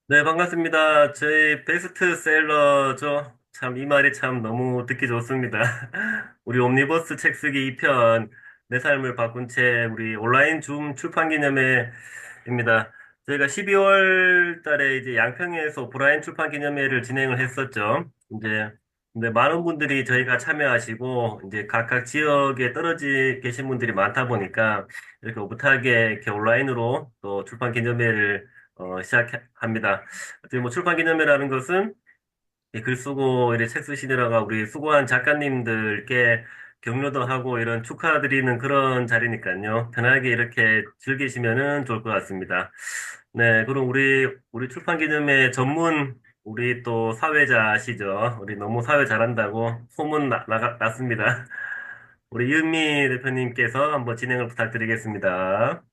네, 반갑습니다. 저희 베스트셀러죠. 참, 이 말이 참 너무 듣기 좋습니다. 우리 옴니버스 책 쓰기 2편, 내 삶을 바꾼 책, 우리 온라인 줌 출판 기념회입니다. 저희가 12월 달에 이제 양평에서 오프라인 출판 기념회를 진행을 했었죠. 근데 많은 분들이 저희가 참여하시고, 이제 각각 지역에 떨어지 계신 분들이 많다 보니까, 이렇게 오붓하게 이렇게 온라인으로 또 출판 기념회를 시작합니다. 어떻게 뭐 출판 기념회라는 것은 이글 쓰고 이렇게 책 쓰시느라가 우리 수고한 작가님들께 격려도 하고 이런 축하드리는 그런 자리니까요. 편하게 이렇게 즐기시면은 좋을 것 같습니다. 네, 그럼 우리 출판 기념회 전문 우리 또 사회자시죠. 우리 너무 사회 잘한다고 소문 났습니다. 우리 윤미 대표님께서 한번 진행을 부탁드리겠습니다.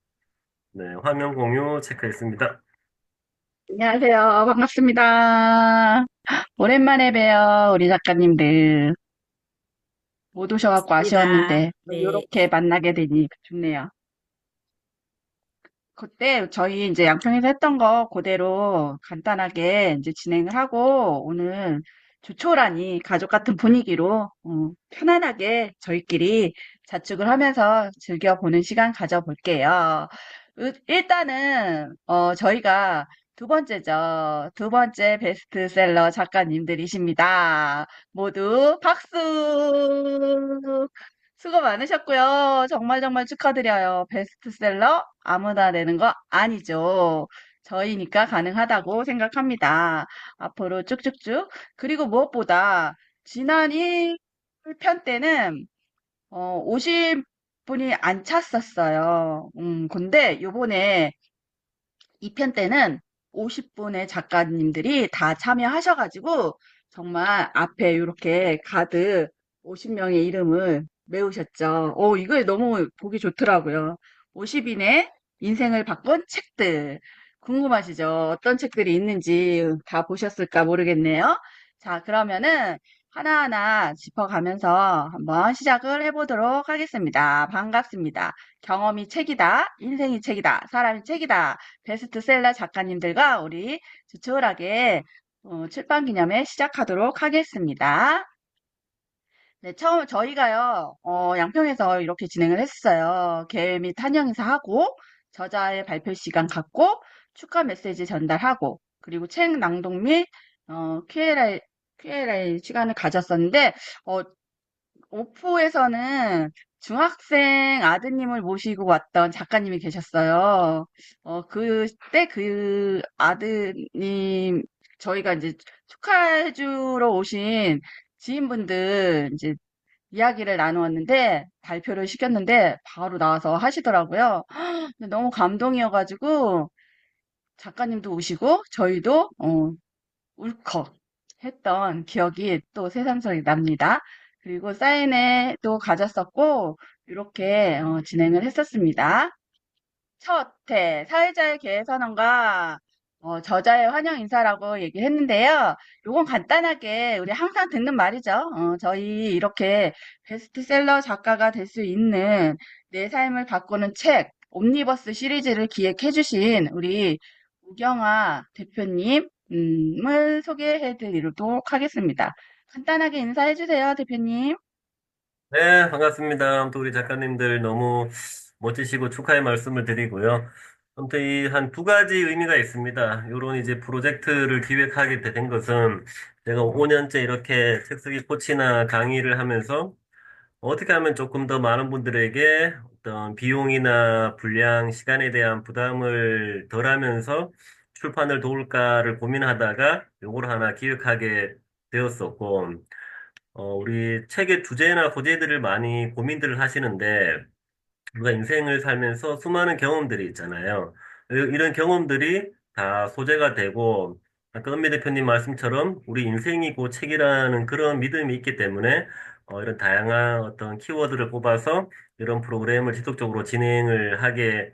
네, 화면 공유 체크했습니다. 안녕하세요. 반갑습니다. 오랜만에 봬요, 우리 작가님들. 못 오셔갖고 입니다. 아쉬웠는데, 네. 이렇게 만나게 되니 좋네요. 그때 저희 이제 양평에서 했던 거 그대로 간단하게 이제 진행을 하고, 오늘 조촐하니 가족 같은 분위기로, 편안하게 저희끼리 자축을 하면서 즐겨보는 시간 가져볼게요. 일단은, 저희가 두 번째죠. 두 번째 베스트셀러 작가님들이십니다. 모두 박수! 수고 많으셨고요. 정말 정말 축하드려요. 베스트셀러 아무나 내는 거 아니죠. 저희니까 가능하다고 생각합니다. 앞으로 쭉쭉쭉. 그리고 무엇보다 지난 1편 때는 50분이 안 찼었어요. 근데 요번에 2편 때는 50분의 작가님들이 다 참여하셔가지고 정말 앞에 이렇게 가득 50명의 이름을 메우셨죠. 이거 너무 보기 좋더라고요. 50인의 인생을 바꾼 책들. 궁금하시죠? 어떤 책들이 있는지 다 보셨을까 모르겠네요. 자, 그러면은 하나하나 짚어가면서 한번 시작을 해보도록 하겠습니다. 반갑습니다. 경험이 책이다, 인생이 책이다, 사람이 책이다. 베스트셀러 작가님들과 우리 조촐하게 출판 기념회 시작하도록 하겠습니다. 네, 처음 저희가요, 양평에서 이렇게 진행을 했어요. 개회 및 탄영 인사하고, 저자의 발표 시간 갖고, 축하 메시지 전달하고, 그리고 책 낭독 및 Q&A 시간을 가졌었는데, 어, 오프에서는 중학생 아드님을 모시고 왔던 작가님이 계셨어요. 그때 그 아드님, 저희가 이제 축하해주러 오신 지인분들 이제 이야기를 나누었는데, 발표를 시켰는데, 바로 나와서 하시더라고요. 근데 너무 감동이어가지고, 작가님도 우시고, 저희도, 울컥 했던 기억이 또 새삼스럽게 납니다. 그리고 사인회도 가졌었고, 이렇게 진행을 했었습니다. 첫 회, 사회자의 계획선언과 저자의 환영 인사라고 얘기를 했는데요. 요건 간단하게 우리 항상 듣는 말이죠. 저희 이렇게 베스트셀러 작가가 될 수 있는 내 삶을 바꾸는 책, 옴니버스 시리즈를 기획해주신 우리 우경아 대표님을 소개해드리도록 하겠습니다. 간단하게 인사해주세요, 대표님. 네, 반갑습니다. 또 우리 작가님들 너무 멋지시고 축하의 말씀을 드리고요. 아무튼 이 한 두 가지 의미가 있습니다. 요런 이제 프로젝트를 기획하게 된 것은 제가 5년째 이렇게 책쓰기 코치나 강의를 하면서 어떻게 하면 조금 더 많은 분들에게 어떤 비용이나 분량, 시간에 대한 부담을 덜하면서 출판을 도울까를 고민하다가 요걸 하나 기획하게 되었었고, 우리 책의 주제나 소재들을 많이 고민들을 하시는데, 우리가 인생을 살면서 수많은 경험들이 있잖아요. 이런 경험들이 다 소재가 되고, 아까 은미 대표님 말씀처럼 우리 인생이고 책이라는 그런 믿음이 있기 때문에, 이런 다양한 어떤 키워드를 뽑아서 이런 프로그램을 지속적으로 진행을 하게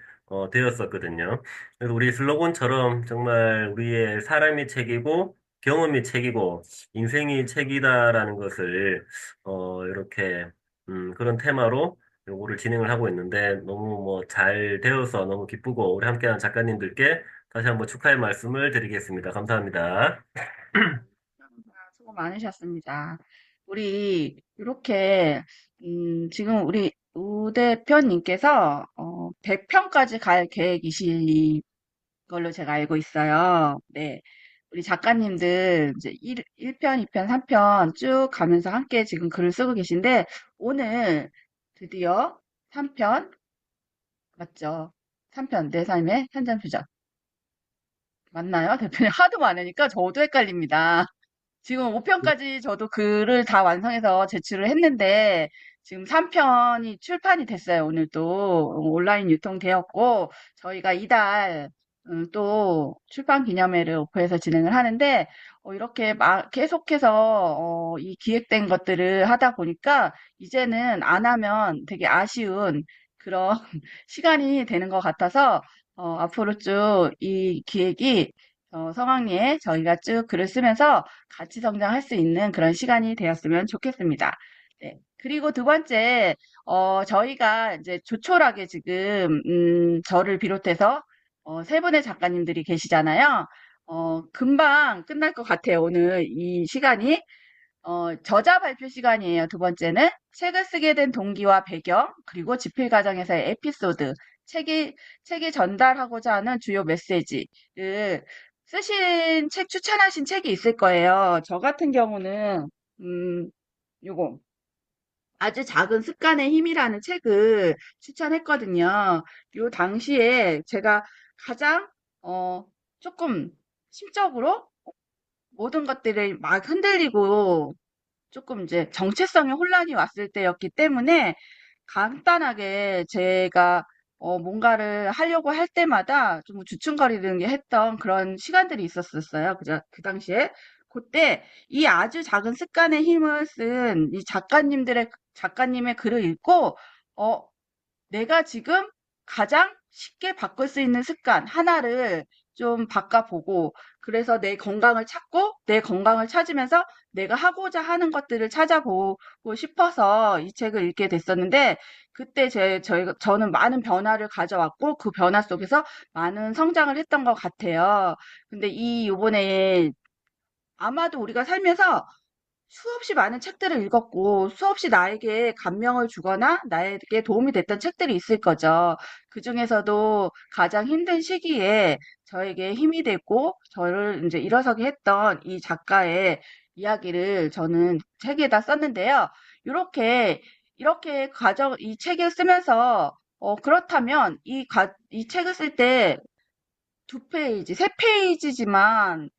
되었었거든요. 그래서 우리 슬로건처럼 정말 우리의 사람이 책이고, 경험이 책이고, 인생이 책이다라는 것을, 이렇게, 그런 테마로 요거를 진행을 하고 있는데 너무 뭐 잘 되어서 너무 기쁘고 우리 함께하는 작가님들께 다시 한번 축하의 말씀을 드리겠습니다. 감사합니다. 수고 많으셨습니다. 우리 이렇게 지금 우리 우 대표님께서 100편까지 갈 계획이신 걸로 제가 알고 있어요. 네. 우리 작가님들 이제 1편, 2편, 3편 쭉 가면서 함께 지금 글을 쓰고 계신데 오늘 드디어 3편 맞죠? 3편 내 삶의 현장표적 맞나요? 대표님 하도 많으니까 저도 헷갈립니다. 지금 5편까지 저도 글을 다 완성해서 제출을 했는데 지금 3편이 출판이 됐어요. 오늘 또 온라인 유통되었고 저희가 이달 또 출판 기념회를 오프해서 진행을 하는데 이렇게 계속해서 이 기획된 것들을 하다 보니까 이제는 안 하면 되게 아쉬운 그런 시간이 되는 것 같아서 앞으로 쭉 이 기획이 성황리에 저희가 쭉 글을 쓰면서 같이 성장할 수 있는 그런 시간이 되었으면 좋겠습니다. 네. 그리고 두 번째, 저희가 이제 조촐하게 지금, 저를 비롯해서, 세 분의 작가님들이 계시잖아요. 금방 끝날 것 같아요. 오늘 이 시간이. 저자 발표 시간이에요. 두 번째는 책을 쓰게 된 동기와 배경, 그리고 집필 과정에서의 에피소드, 책이 전달하고자 하는 주요 메시지를 추천하신 책이 있을 거예요. 저 같은 경우는, 음, 요거, 아주 작은 습관의 힘이라는 책을 추천했거든요. 요 당시에 제가 가장, 어, 조금 심적으로 모든 것들이 막 흔들리고 조금 이제 정체성의 혼란이 왔을 때였기 때문에 간단하게 제가 뭔가를 하려고 할 때마다 좀 주춤거리는 게 했던 그런 시간들이 있었어요. 그 당시에. 그때 이 아주 작은 습관의 힘을 쓴 이 작가님의 글을 읽고, 어, 내가 지금 가장 쉽게 바꿀 수 있는 습관 하나를 좀 바꿔보고, 그래서 내 건강을 찾고, 내 건강을 찾으면서 내가 하고자 하는 것들을 찾아보고 싶어서 이 책을 읽게 됐었는데, 그때 저는 많은 변화를 가져왔고, 그 변화 속에서 많은 성장을 했던 것 같아요. 근데 요번에 아마도 우리가 살면서 수없이 많은 책들을 읽었고 수없이 나에게 감명을 주거나 나에게 도움이 됐던 책들이 있을 거죠. 그중에서도 가장 힘든 시기에 저에게 힘이 되고 저를 이제 일어서게 했던 이 작가의 이야기를 저는 책에다 썼는데요. 이렇게 이 책을 쓰면서 그렇다면 이 책을 쓸 때 두 페이지, 세 페이지지만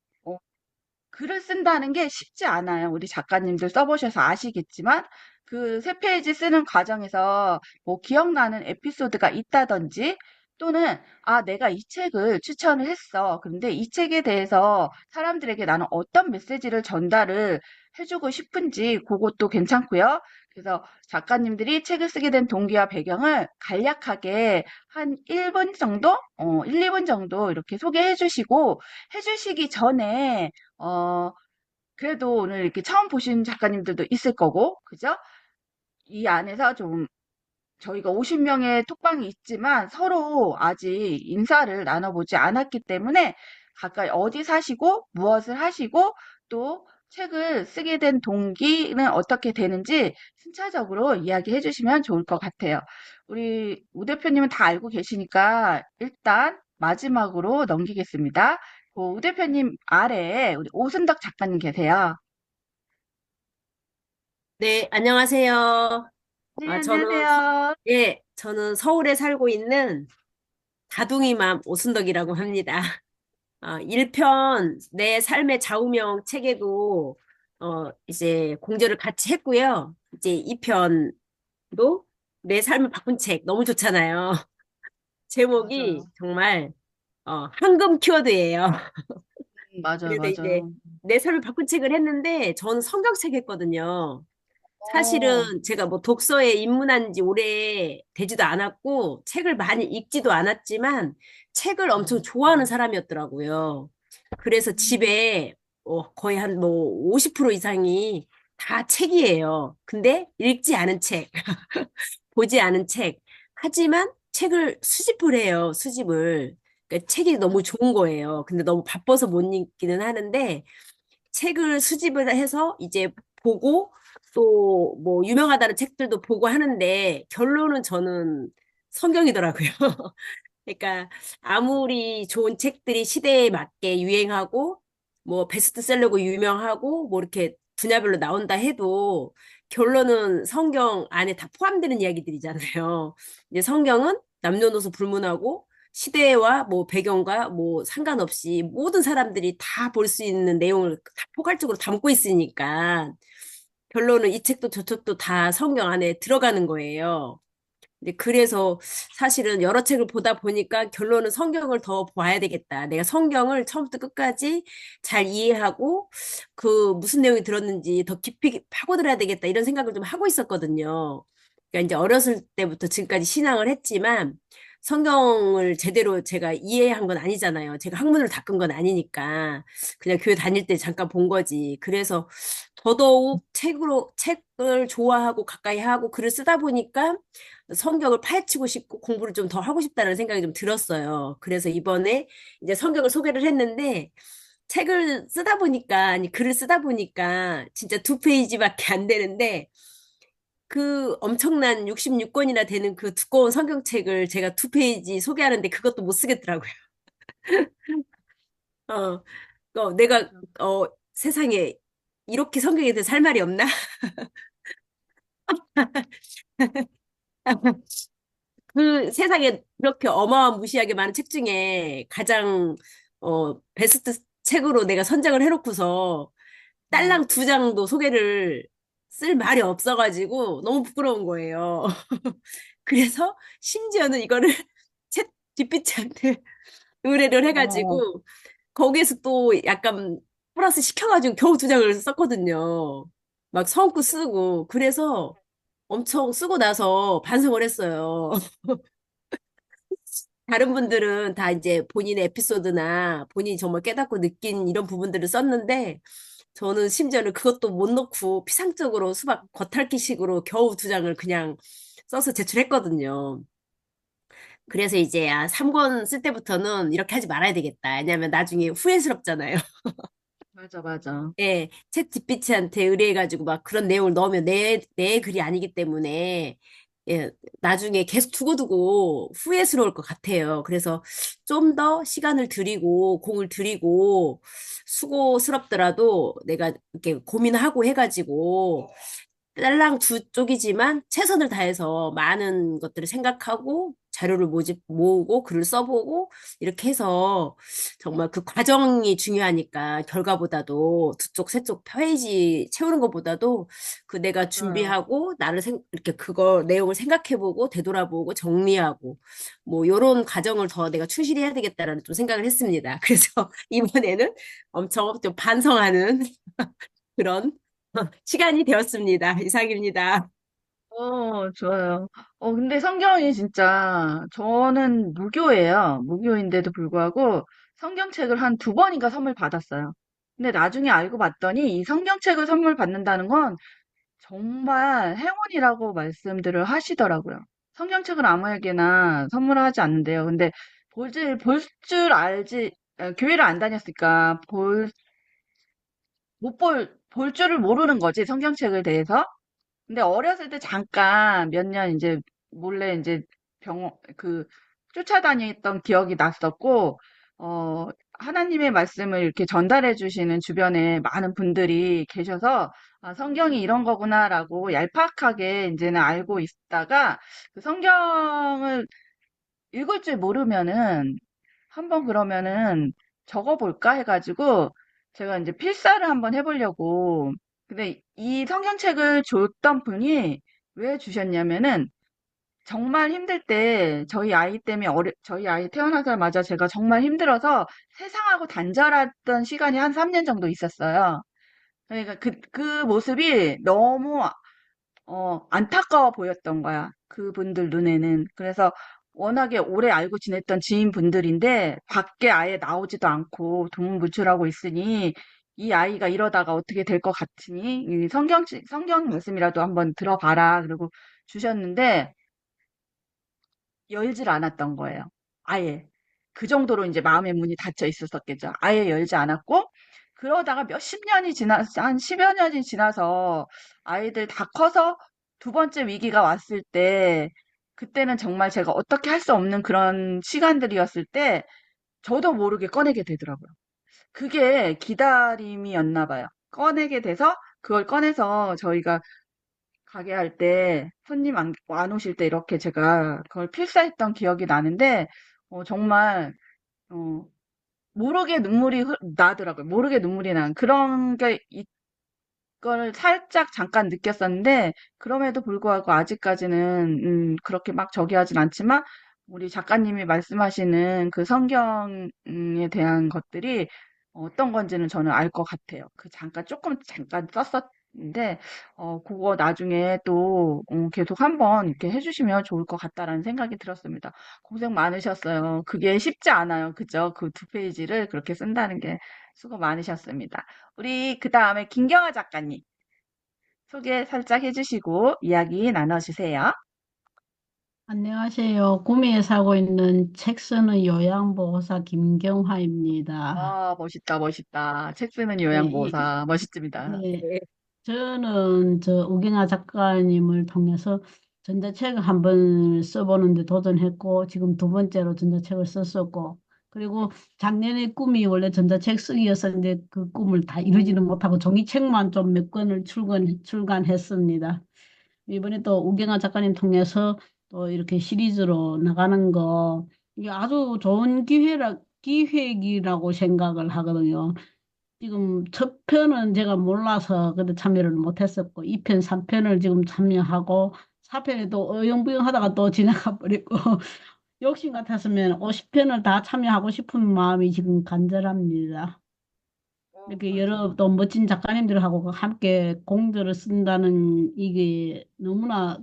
글을 쓴다는 게 쉽지 않아요. 우리 작가님들 써보셔서 아시겠지만 그 세 페이지 쓰는 과정에서 뭐 기억나는 에피소드가 있다든지 또는 내가 이 책을 추천을 했어. 근데 이 책에 대해서 사람들에게 나는 어떤 메시지를 전달을 해주고 싶은지 그것도 괜찮고요. 그래서 작가님들이 책을 쓰게 된 동기와 배경을 간략하게 한 1분 정도, 1, 2분 정도 이렇게 소개해 주시고 해주시기 전에 그래도 오늘 이렇게 처음 보신 작가님들도 있을 거고, 그죠? 이 안에서 좀 저희가 50명의 톡방이 있지만 서로 아직 인사를 나눠보지 않았기 때문에 가까이 어디 사시고 무엇을 하시고 또 책을 쓰게 된 동기는 어떻게 되는지 순차적으로 이야기해 주시면 좋을 것 같아요. 우리 우 대표님은 다 알고 계시니까 일단 마지막으로 넘기겠습니다. 우 대표님 아래에 우리 오순덕 작가님 계세요. 네, 안녕하세요. 네, 아, 저는, 안녕하세요. 저는 서울에 살고 있는 다둥이맘 오순덕이라고 합니다. 1편 내 삶의 좌우명 책에도, 이제 공저를 같이 했고요. 이제 2편도 내 삶을 바꾼 책 너무 좋잖아요. 제목이 맞아요. 정말, 황금 키워드예요. 맞아요, 그래서 이제 맞아요. 내 삶을 바꾼 책을 했는데, 저는 성경책 했거든요. 어, 사실은 제가 뭐 독서에 입문한 지 오래 되지도 않았고, 책을 많이 읽지도 않았지만, 책을 엄청 좋아하는 사람이었더라고요. 그래서 음, 집에 거의 한 뭐 50% 이상이 다 책이에요. 근데 읽지 않은 책, 보지 않은 책. 하지만 책을 수집을 해요, 수집을. 그러니까 책이 너무 좋은 거예요. 근데 너무 바빠서 못 읽기는 하는데 책을 수집을 해서 이제 보고 또 뭐 유명하다는 책들도 보고 하는데 결론은 저는 성경이더라고요. 그러니까 아무리 좋은 책들이 시대에 맞게 유행하고 뭐 베스트셀러고 유명하고 뭐 이렇게 분야별로 나온다 해도 결론은 성경 안에 다 포함되는 이야기들이잖아요. 이제 성경은 남녀노소 불문하고 시대와 뭐 배경과 뭐 상관없이 모든 사람들이 다 볼 수 있는 내용을 다 포괄적으로 담고 있으니까 결론은 이 책도 저 책도 다 성경 안에 들어가는 거예요. 근데 그래서 사실은 여러 책을 보다 보니까 결론은 성경을 더 봐야 되겠다. 내가 성경을 처음부터 끝까지 잘 이해하고 그 무슨 내용이 들었는지 더 깊이 파고들어야 되겠다. 이런 생각을 좀 하고 있었거든요. 그러니까 이제 어렸을 때부터 지금까지 신앙을 했지만 성경을 제대로 제가 이해한 건 아니잖아요. 제가 학문을 닦은 건 아니니까 그냥 교회 다닐 때 잠깐 본 거지. 그래서 더더욱 책을 좋아하고 가까이 하고 글을 쓰다 보니까 성경을 파헤치고 싶고 공부를 좀 더 하고 싶다는 생각이 좀 들었어요. 그래서 이번에 이제 성경을 소개를 했는데 책을 쓰다 보니까, 아니, 글을 쓰다 보니까 진짜 2페이지밖에 안 되는데 그 엄청난 66권이나 되는 그 두꺼운 성경책을 제가 2페이지 소개하는데 그것도 못 쓰겠더라고요. 어, 내가, 맞아. 세상에 이렇게 성경에 대해서 할 말이 없나? 그 세상에 그렇게 어마무시하게 많은 책 중에 가장 베스트 책으로 내가 선정을 해놓고서 네. 딸랑 2장도 소개를 쓸 말이 없어가지고 너무 부끄러운 거예요. 그래서 심지어는 이거를 챗 GPT한테 의뢰를 어, 해가지고 거기에서 또 약간 플러스 시켜가지고 겨우 2장을 썼거든요. 막 성구 쓰고 그래서 엄청 쓰고 나서 반성을 했어요. 다른 분들은 다 이제 본인의 에피소드나 본인이 정말 깨닫고 느낀 이런 부분들을 썼는데 저는 심지어는 그것도 못 넣고 피상적으로 수박 겉핥기식으로 겨우 2장을 그냥 써서 제출했거든요. 그래서 이제 3권 쓸 때부터는 이렇게 하지 말아야 되겠다. 왜냐하면 나중에 후회스럽잖아요. 맞아, 맞아. 예, 챗 GPT한테 의뢰해가지고 막 그런 내용을 넣으면 내 글이 아니기 때문에 예, 나중에 계속 두고두고 후회스러울 것 같아요. 그래서 좀 더 시간을 들이고 공을 들이고 수고스럽더라도 내가 이렇게 고민하고 해가지고 딸랑 2쪽이지만 최선을 다해서 많은 것들을 생각하고 자료를 모으고 글을 써보고 이렇게 해서 정말 그 과정이 중요하니까 결과보다도 2쪽, 3쪽 페이지 채우는 것보다도 그 내가 맞아요. 준비하고 나를 이렇게 그거 내용을 생각해보고 되돌아보고 정리하고 뭐 요런 과정을 더 내가 충실히 해야 되겠다라는 좀 생각을 했습니다. 그래서 이번에는 엄청 좀 반성하는 그런 시간이 되었습니다. 이상입니다. 좋아요. 근데 성경이 진짜, 저는 무교예요. 무교인데도 불구하고 성경책을 한 2번인가 선물 받았어요. 근데 나중에 알고 봤더니 이 성경책을 선물 받는다는 건 정말 행운이라고 말씀들을 하시더라고요. 성경책을 아무에게나 선물하지 않는데요. 근데 볼 줄 알지, 교회를 안 다녔으니까 볼 줄을 모르는 거지, 성경책을 대해서. 근데 어렸을 때 잠깐 몇 년 이제 몰래 이제 쫓아다녔던 기억이 났었고, 어, 하나님의 말씀을 이렇게 전달해 주시는 주변에 많은 분들이 계셔서, 아, 성경이 이런 거구나라고 얄팍하게 이제는 알고 있다가, 그 성경을 읽을 줄 모르면은, 한번 그러면은 적어볼까 해가지고, 제가 이제 필사를 한번 해보려고, 근데 이 성경책을 줬던 분이 왜 주셨냐면은, 정말 힘들 때 저희 아이 때문에 저희 아이 태어나자마자 제가 정말 힘들어서 세상하고 단절했던 시간이 한 3년 정도 있었어요. 그러니까 그 모습이 너무 안타까워 보였던 거야. 그분들 눈에는. 그래서 워낙에 오래 알고 지냈던 지인분들인데 밖에 아예 나오지도 않고 두문불출하고 있으니 이 아이가 이러다가 어떻게 될 것 같으니 이 성경 말씀이라도 한번 들어봐라. 그리고 주셨는데 열질 않았던 거예요. 아예. 그 정도로 이제 마음의 문이 닫혀 있었었겠죠. 아예 열지 않았고, 그러다가 몇십 년이 지나서, 한 10여 년이 지나서 아이들 다 커서 두 번째 위기가 왔을 때, 그때는 정말 제가 어떻게 할 수 없는 그런 시간들이었을 때, 저도 모르게 꺼내게 되더라고요. 그게 기다림이었나 봐요. 꺼내게 돼서, 그걸 꺼내서 저희가 가게 할 때, 손님 안 오실 때 이렇게 제가 그걸 필사했던 기억이 나는데, 정말, 어, 모르게 눈물이 나더라고요. 모르게 눈물이 난 그런 게 이걸 살짝 잠깐 느꼈었는데 그럼에도 불구하고 아직까지는 그렇게 막 저기 하진 않지만 우리 작가님이 말씀하시는 그 성경에 대한 것들이 어떤 건지는 저는 알 것 같아요. 그 잠깐 썼었는데 그거 나중에 또 계속 한번 이렇게 해주시면 좋을 것 같다라는 생각이 들었습니다. 고생 많으셨어요. 그게 쉽지 않아요. 그죠? 그 두 페이지를 그렇게 쓴다는 게 수고 많으셨습니다. 우리 그 다음에 김경아 작가님 소개 살짝 해주시고 이야기 나눠주세요. 안녕하세요. 구미에 살고 있는 책 쓰는 요양보호사 김경화입니다. 아, 멋있다, 멋있다. 책 쓰는 네, 이- 요양보호사 멋있습니다. 네, 네. 저는 우경아 작가님을 통해서 전자책을 한번 써보는데 도전했고, 지금 두 번째로 전자책을 썼었고, 그리고 작년에 꿈이 원래 전자책 쓰기였었는데 그 꿈을 다 이루지는 못하고 종이책만 좀 몇 권을 출간했습니다. 이번에 또 우경아 작가님 통해서 또 이렇게 시리즈로 나가는 거, 이게 아주 좋은 기획이라고 생각을 하거든요. 지금 첫 편은 제가 몰라서 그때 참여를 못했었고, 2편, 3편을 지금 참여하고, 4편에도 어영부영 하다가 또 지나가 버리고, 욕심 같았으면 50편을 다 참여하고 싶은 마음이 지금 간절합니다. 이렇게 맞아. 여러 또 멋진 작가님들하고 함께 공들을 쓴다는 이게 너무나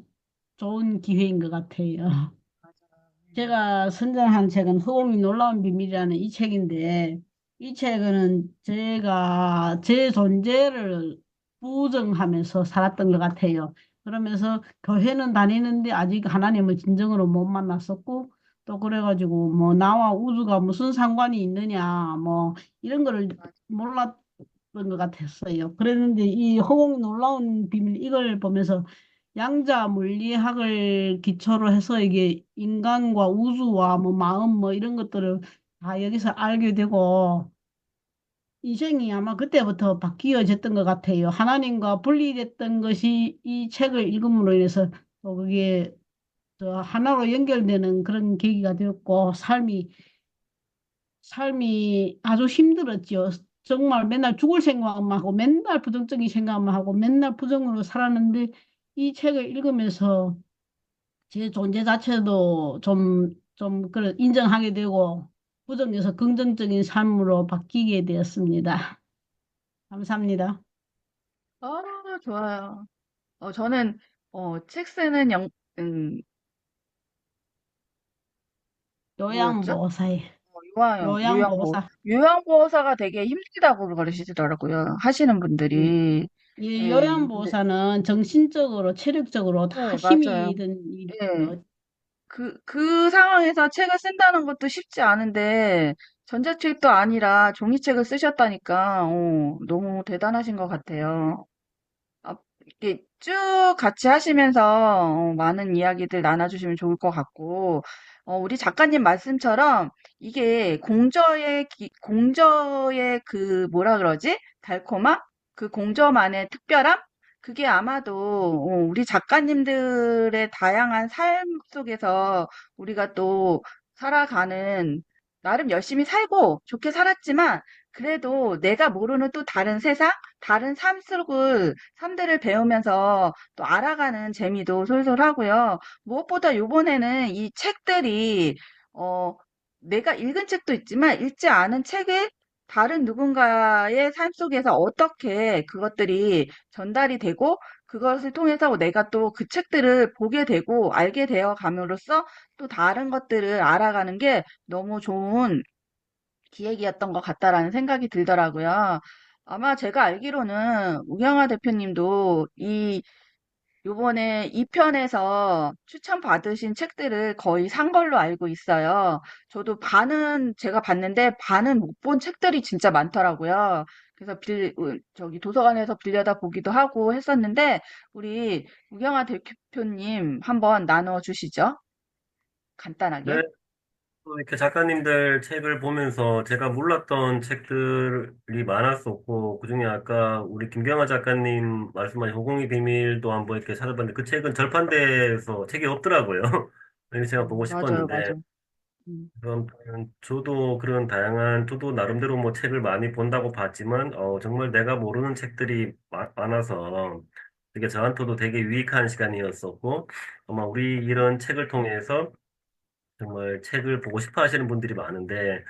좋은 기회인 것 같아요. 맞아. 제가 선정한 책은 허공이 놀라운 비밀이라는 이 책인데, 이 책은 제가 제 존재를 부정하면서 살았던 것 같아요. 그러면서 교회는 다니는데 아직 하나님을 진정으로 못 만났었고, 또 그래가지고 뭐 나와 우주가 무슨 상관이 있느냐, 뭐 이런 거를 맞아. 몰랐던 것 같았어요. 그랬는데 이 허공이 놀라운 비밀 이걸 보면서 양자 물리학을 기초로 해서 이게 인간과 우주와 뭐 마음 뭐 이런 것들을 다 여기서 알게 되고 인생이 아마 그때부터 바뀌어졌던 것 같아요. 하나님과 분리됐던 것이 이 책을 읽음으로 인해서 또 그게 저 하나로 연결되는 그런 계기가 되었고 삶이 아주 힘들었죠. 정말 맨날 죽을 생각만 하고 맨날 부정적인 생각만 하고 맨날 부정으로 살았는데 이 책을 읽으면서 제 존재 자체도 그런 인정하게 되고 부정에서 긍정적인 삶으로 바뀌게 되었습니다. 감사합니다. 아, 좋아요. 저는, 책 쓰는 음, 뭐였죠? 요양보호사에 요양보, 요양보호사. 요양보호사가 되게 힘들다고 그러시더라고요. 하시는 예, 분들이. 이 근데, 요양보호사는 정신적으로 체력적으로 다 네, 힘이 맞아요. 든 예. 일이죠. 그 상황에서 책을 쓴다는 것도 쉽지 않은데, 전자책도 아니라 종이책을 쓰셨다니까, 너무 대단하신 것 같아요. 이렇게 쭉 같이 하시면서 많은 이야기들 나눠주시면 좋을 것 같고, 우리 작가님 말씀처럼 이게 공저의 그 뭐라 그러지? 달콤함? 그 공저만의 특별함? 그게 아마도 우리 작가님들의 다양한 삶 속에서 우리가 또 살아가는 나름 열심히 살고 좋게 살았지만 그래도 내가 모르는 또 다른 세상, 다른 삶들을 배우면서 또 알아가는 재미도 솔솔하고요. 무엇보다 요번에는 이 책들이, 어, 내가 읽은 책도 있지만 읽지 않은 책을 다른 누군가의 삶 속에서 어떻게 그것들이 전달이 되고 그것을 통해서 내가 또 그 책들을 보게 되고 알게 되어 감으로써 또 다른 것들을 알아가는 게 너무 좋은 기획이었던 것 같다라는 생각이 들더라고요. 아마 제가 알기로는 우경화 대표님도 이 요번에 2편에서 추천받으신 책들을 거의 산 걸로 알고 있어요. 저도 반은 제가 봤는데 반은 못 본 책들이 진짜 많더라고요. 그래서 저기 도서관에서 빌려다 보기도 하고 했었는데, 우리 우경아 대표님 한번 나눠 주시죠. 네, 간단하게. 또 이렇게 작가님들 책을 보면서 제가 몰랐던 책들이 많았었고, 그중에 아까 우리 김경아 작가님 말씀하신 호공의 비밀도 한번 이렇게 찾아봤는데, 그 책은 절판돼서 책이 없더라고요. 그래서 제가 보고 맞아요, 싶었는데, 맞아요. 음, 그럼 저도 그런 다양한, 저도 나름대로 뭐 책을 많이 본다고 봤지만, 정말 내가 모르는 책들이 많아서, 되게 저한테도 되게 유익한 시간이었었고, 아마 우리 이런 책을 통해서 정말 책을 보고 싶어 하시는 분들이 많은데,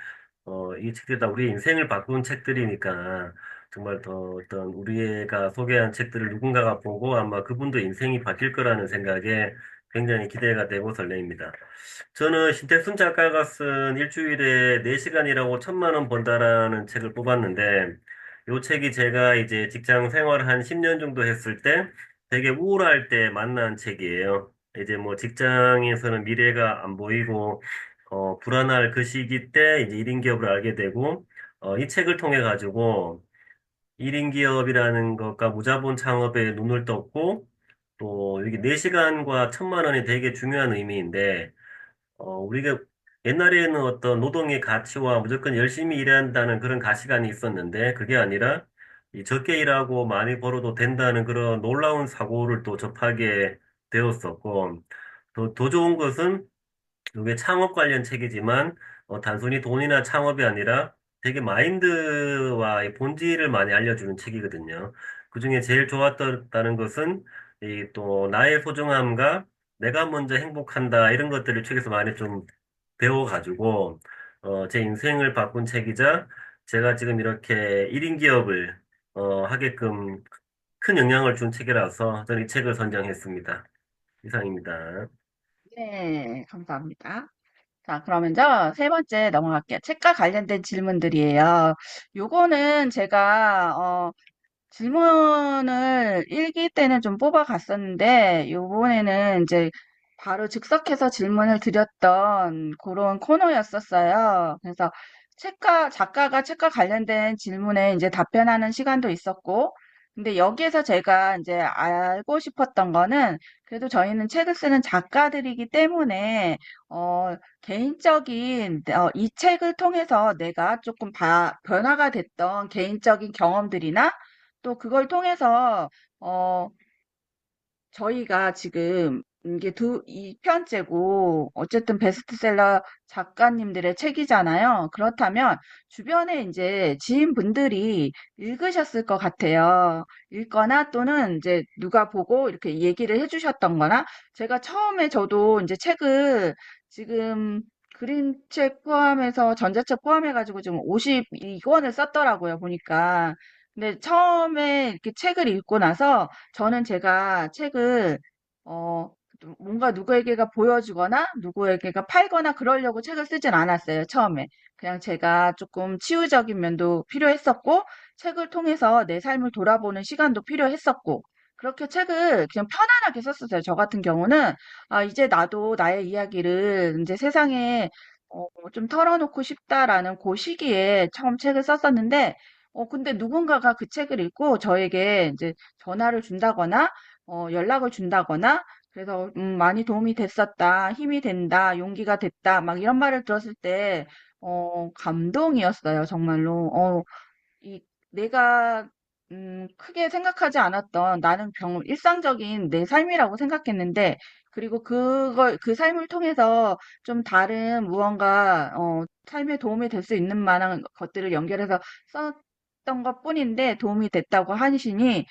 이 책들이 다 우리의 인생을 바꾼 책들이니까, 정말 더 어떤 우리가 소개한 책들을 누군가가 보고 아마 그분도 인생이 바뀔 거라는 생각에 굉장히 기대가 되고 설레입니다. 저는 신태순 작가가 쓴 일주일에 4시간이라고 1,000만 원 번다라는 책을 뽑았는데, 이 책이 제가 이제 직장 생활 한 10년 정도 했을 때 되게 우울할 때 만난 책이에요. 이제 뭐 직장에서는 미래가 안 보이고, 불안할 그 시기 때 이제 1인 기업을 알게 되고, 이 책을 통해 가지고 1인 기업이라는 것과 무자본 창업에 눈을 떴고, 또 이게 4시간과 1,000만 원이 되게 중요한 의미인데, 우리가 옛날에는 어떤 노동의 가치와 무조건 열심히 일해야 한다는 그런 가치관이 있었는데, 그게 아니라 이 적게 일하고 많이 벌어도 된다는 그런 놀라운 사고를 또 접하게 되었었고, 더 좋은 것은 이게 창업 관련 책이지만, 단순히 돈이나 창업이 아니라 되게 마인드와 이 본질을 많이 알려주는 책이거든요. 그중에 제일 좋았다는 것은 이 또 나의 소중함과 내가 먼저 행복한다 이런 것들을 책에서 많이 좀 배워가지고 제 인생을 바꾼 책이자 제가 지금 이렇게 1인 기업을 하게끔 큰 영향을 준 책이라서 저는 이 책을 선정했습니다. 이상입니다. 네, 감사합니다. 자, 그러면 저 세 번째 넘어갈게요. 책과 관련된 질문들이에요. 요거는 제가, 질문을 일기 때는 좀 뽑아갔었는데, 요번에는 이제 바로 즉석해서 질문을 드렸던 그런 코너였었어요. 그래서 작가가 책과 관련된 질문에 이제 답변하는 시간도 있었고, 근데 여기에서 제가 이제 알고 싶었던 거는, 그래도 저희는 책을 쓰는 작가들이기 때문에, 개인적인, 이 책을 통해서 내가 조금 변화가 됐던 개인적인 경험들이나 또 그걸 통해서 어 저희가 지금 이게 2편째고 어쨌든 베스트셀러 작가님들의 책이잖아요. 그렇다면 주변에 이제 지인분들이 읽으셨을 것 같아요. 읽거나 또는 이제 누가 보고 이렇게 얘기를 해주셨던 거나 제가 처음에 저도 이제 책을 지금 그림책 포함해서 전자책 포함해가지고 지금 52권을 썼더라고요. 보니까. 근데 처음에 이렇게 책을 읽고 나서 저는 제가 책을 어 뭔가 누구에게가 보여주거나 누구에게가 팔거나 그러려고 책을 쓰진 않았어요, 처음에. 그냥 제가 조금 치유적인 면도 필요했었고, 책을 통해서 내 삶을 돌아보는 시간도 필요했었고, 그렇게 책을 그냥 편안하게 썼었어요. 저 같은 경우는, 아, 이제 나도 나의 이야기를 이제 세상에 좀 털어놓고 싶다라는 그 시기에 처음 책을 썼었는데, 근데 누군가가 그 책을 읽고 저에게 이제 전화를 준다거나, 연락을 준다거나, 그래서, 많이 도움이 됐었다, 힘이 된다, 용기가 됐다, 막 이런 말을 들었을 때, 감동이었어요, 정말로. 이, 내가, 크게 생각하지 않았던 나는 일상적인 내 삶이라고 생각했는데, 그리고 그 삶을 통해서 좀 다른 무언가, 삶에 도움이 될 수 있는 만한 것들을 연결해서 썼던 것 뿐인데 도움이 됐다고 하시니,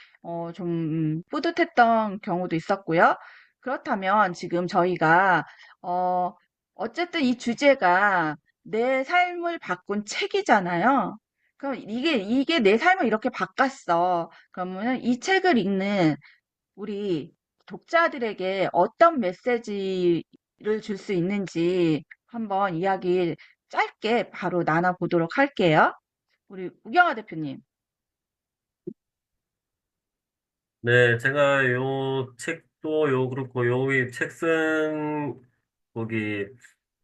좀, 뿌듯했던 경우도 있었고요. 그렇다면 지금 저희가, 어, 어쨌든 이 주제가 내 삶을 바꾼 책이잖아요. 그럼 이게 내 삶을 이렇게 바꿨어. 그러면은 이 책을 읽는 우리 독자들에게 어떤 메시지를 줄 수 있는지 한번 이야기 짧게 바로 나눠보도록 할게요. 우리 우경아 대표님. 네, 제가 요 책도 또 그렇고, 여기 책 쓴, 거기,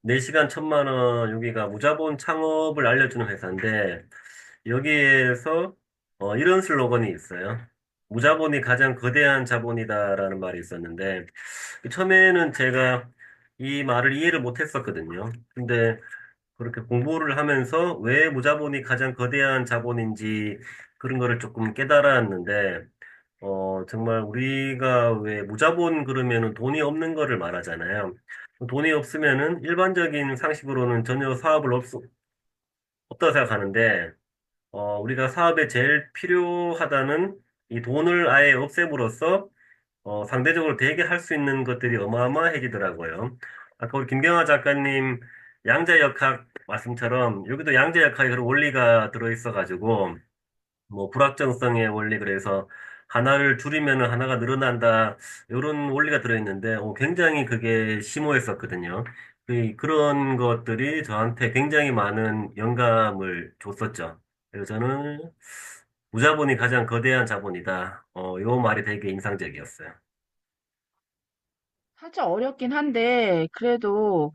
4시간 1,000만 원, 여기가 무자본 창업을 알려주는 회사인데, 여기에서, 이런 슬로건이 있어요. 무자본이 가장 거대한 자본이다라는 말이 있었는데, 처음에는 제가 이 말을 이해를 못했었거든요. 근데 그렇게 공부를 하면서 왜 무자본이 가장 거대한 자본인지 그런 거를 조금 깨달았는데, 정말 우리가 왜 무자본 그러면은 돈이 없는 거를 말하잖아요. 돈이 없으면은 일반적인 상식으로는 전혀 사업을 없다고 생각하는데, 우리가 사업에 제일 필요하다는 이 돈을 아예 없앰으로써 상대적으로 되게 할 수 있는 것들이 어마어마해지더라고요. 아까 우리 김경화 작가님 양자역학 말씀처럼 여기도 양자역학에 그런 원리가 들어있어가지고 뭐 불확정성의 원리 그래서 하나를 줄이면 하나가 늘어난다 이런 원리가 들어있는데 굉장히 그게 심오했었거든요. 그런 것들이 저한테 굉장히 많은 영감을 줬었죠. 그래서 저는 무자본이 가장 거대한 자본이다. 요 말이 되게 인상적이었어요. 살짝 어렵긴 한데, 그래도,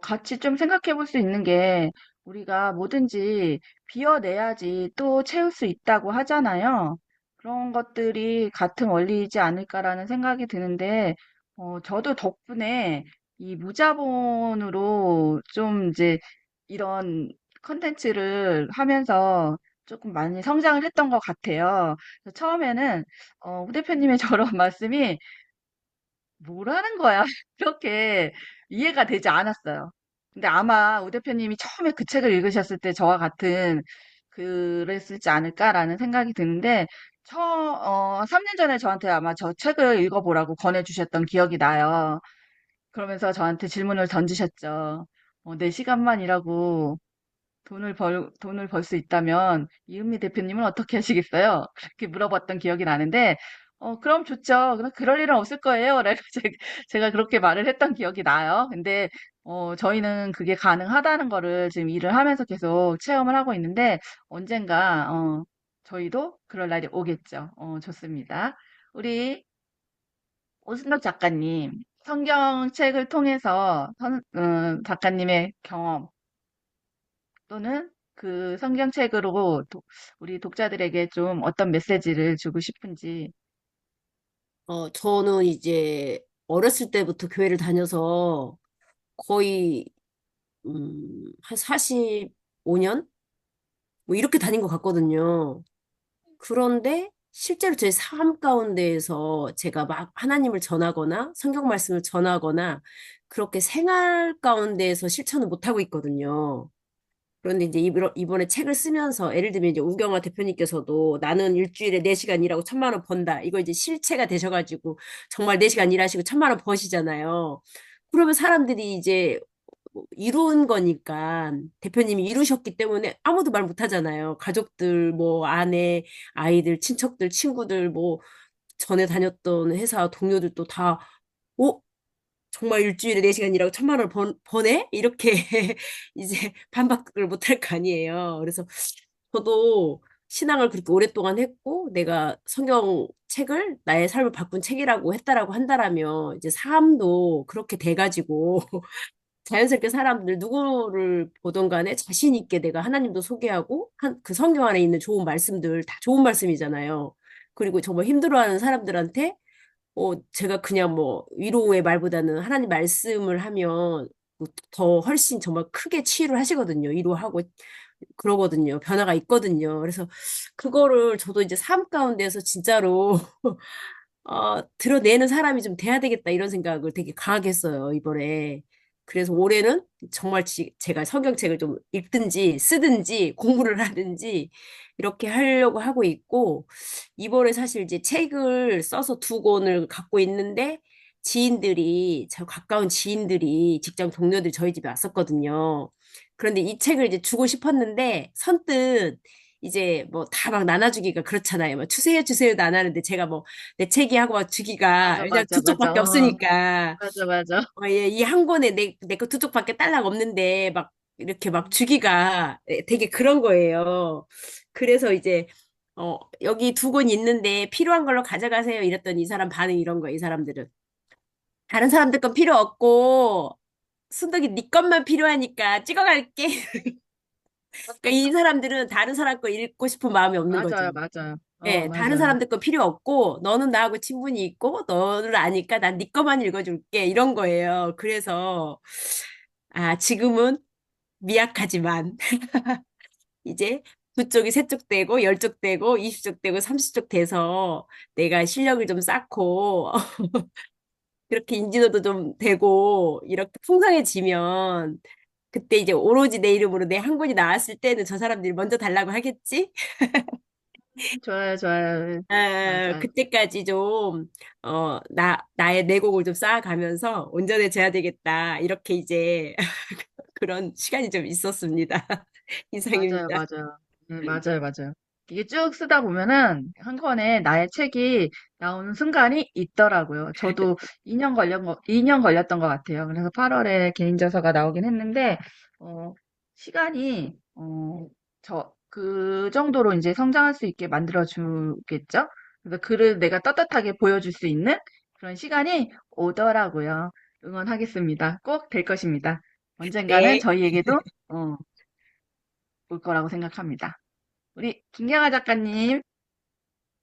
같이 좀 생각해 볼 수 있는 게, 우리가 뭐든지 비워내야지 또 채울 수 있다고 하잖아요. 그런 것들이 같은 원리이지 않을까라는 생각이 드는데, 저도 덕분에 이 무자본으로 좀 이제 이런 컨텐츠를 하면서 조금 많이 성장을 했던 것 같아요. 그래서 처음에는, 우 대표님의 저런 말씀이 뭐라는 거야? 이렇게 이해가 되지 않았어요. 근데 아마 우 대표님이 처음에 그 책을 읽으셨을 때 저와 같은 그랬을지 않을까라는 생각이 드는데, 3년 전에 저한테 아마 저 책을 읽어보라고 권해주셨던 기억이 나요. 그러면서 저한테 질문을 던지셨죠. 4시간만 일하고 돈을 벌 수 있다면 이은미 대표님은 어떻게 하시겠어요? 그렇게 물어봤던 기억이 나는데, 그럼 좋죠. 그럴 일은 없을 거예요. 라고 제가 그렇게 말을 했던 기억이 나요. 근데, 저희는 그게 가능하다는 거를 지금 일을 하면서 계속 체험을 하고 있는데, 언젠가, 저희도 그럴 날이 오겠죠. 좋습니다. 우리 오순덕 작가님, 성경책을 통해서 작가님의 경험, 또는 그 성경책으로 우리 독자들에게 좀 어떤 메시지를 주고 싶은지. 저는 이제 어렸을 때부터 교회를 다녀서 거의, 한 45년? 뭐 이렇게 다닌 것 같거든요. 그런데 실제로 제 삶 가운데에서 제가 막 하나님을 전하거나 성경 말씀을 전하거나 그렇게 생활 가운데에서 실천을 못하고 있거든요. 그런데 이제 이번에 책을 쓰면서 예를 들면 이제 우경화 대표님께서도 나는 일주일에 4시간 일하고 1,000만 원 번다. 이거 이제 실체가 되셔가지고 정말 4시간 일하시고 1,000만 원 버시잖아요. 그러면 사람들이 이제 뭐 이룬 거니까 대표님이 이루셨기 때문에 아무도 말 못하잖아요. 가족들, 뭐 아내, 아이들, 친척들, 친구들, 뭐 전에 다녔던 회사 동료들도 다, 어? 정말 일주일에 4시간 일하고 1,000만 원을 버네? 이렇게 이제 반박을 못할 거 아니에요. 그래서 저도 신앙을 그렇게 오랫동안 했고 내가 성경 책을 나의 삶을 바꾼 책이라고 했다라고 한다라면 이제 삶도 그렇게 돼가지고 자연스럽게 사람들 누구를 보던 간에 자신 있게 내가 하나님도 소개하고 그 성경 안에 있는 좋은 말씀들 다 좋은 말씀이잖아요. 그리고 정말 힘들어하는 사람들한테 제가 그냥 뭐 위로의 말보다는 하나님 말씀을 하면 더 훨씬 정말 크게 치유를 하시거든요. 위로하고 그러거든요. 변화가 있거든요. 그래서 그거를 저도 이제 삶 가운데서 진짜로 드러내는 사람이 좀 돼야 되겠다 이런 생각을 되게 강하게 했어요, 이번에. 그래서 올해는 정말 제가 성경책을 좀 읽든지 쓰든지 공부를 하든지 이렇게 하려고 하고 있고, 이번에 사실 이제 책을 써서 2권을 갖고 있는데, 저 가까운 지인들이, 직장 동료들이 저희 집에 왔었거든요. 그런데 이 책을 이제 주고 싶었는데, 선뜻 이제 뭐 다 막 나눠주기가 그렇잖아요. 뭐 주세요, 주세요도 안 하는데 제가 뭐 내 책이 하고 막 주기가 맞아, 왜냐면 맞아, 두 맞아. 쪽밖에 없으니까 맞아, 맞아. 예, 이 한 권에 내 거 2쪽밖에 딸랑 없는데 막 이렇게 막 주기가 되게 그런 거예요. 그래서 이제 여기 두 권 있는데 필요한 걸로 가져가세요. 이랬더니 이 사람 반응이 이런 거야, 이 사람들은. 다른 사람들 건 필요 없고, 순덕이 네 것만 필요하니까 찍어갈게. 그러니까 이 사람들은 다른 사람 거 읽고 싶은 마음이 없는 맞아요, 거죠. 맞아요. 예, 다른 맞아요. 사람들 거 필요 없고, 너는 나하고 친분이 있고, 너를 아니까 난 네 거만 읽어줄게. 이런 거예요. 그래서, 지금은 미약하지만, 이제 두 쪽이 세 쪽 되고, 열 쪽 되고, 20쪽 되고, 30쪽 돼서 내가 실력을 좀 쌓고, 그렇게 인지도도 좀 되고, 이렇게 풍성해지면, 그때 이제 오로지 내 이름으로 내 한 권이 나왔을 때는 저 사람들이 먼저 달라고 하겠지? 좋아요, 좋아요. 맞아요. 그때까지 좀, 나의 내곡을 좀 쌓아가면서 온전해져야 되겠다. 이렇게 이제 그런 시간이 좀 있었습니다. 맞아요, 이상입니다. 맞아요. 네, 맞아요, 맞아요. 이게 쭉 쓰다 보면은 한 권에 나의 책이 나오는 순간이 있더라고요. 저도 2년 걸렸던 것 같아요. 그래서 8월에 개인 저서가 나오긴 했는데, 시간이, 그 정도로 이제 성장할 수 있게 만들어 주겠죠? 그래서 글을 내가 떳떳하게 보여줄 수 있는 그런 시간이 오더라고요. 응원하겠습니다. 꼭 될 것입니다. 언젠가는 네. 저희에게도, 어, 올 거라고 생각합니다. 우리 김경아 작가님,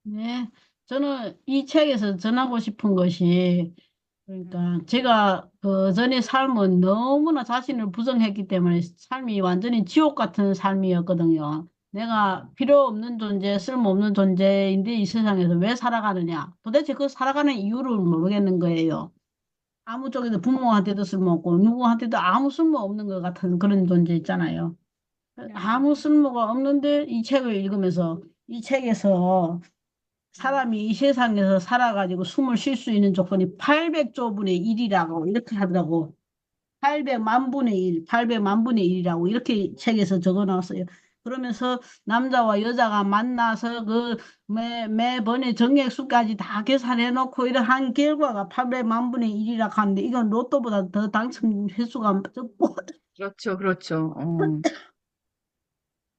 네. 저는 이 책에서 전하고 싶은 것이, 그러니까 제가 그 전에 삶은 너무나 자신을 부정했기 때문에 삶이 완전히 지옥 같은 삶이었거든요. 내가 필요 없는 존재, 쓸모없는 존재인데 이 세상에서 왜 살아가느냐. 도대체 그 살아가는 이유를 모르겠는 거예요. 아무 쪽에도 부모한테도 쓸모없고 누구한테도 아무 쓸모없는 것 같은 그런 존재 있잖아요. 아무 쓸모가 없는데 이 책을 읽으면서 이 책에서 사람이 이 세상에서 살아가지고 숨을 쉴 수 있는 조건이 800조 분의 1이라고 이렇게 하더라고. 800만 분의 1, 800만 분의 1이라고 이렇게 책에서 적어 놨어요. 그러면서 남자와 여자가 만나서 매번에 정액수까지 다 계산해 놓고 이러한 결과가 800만 분의 1이라고 하는데 이건 로또보다 더 당첨 횟수가 적고 그렇죠, 그렇죠.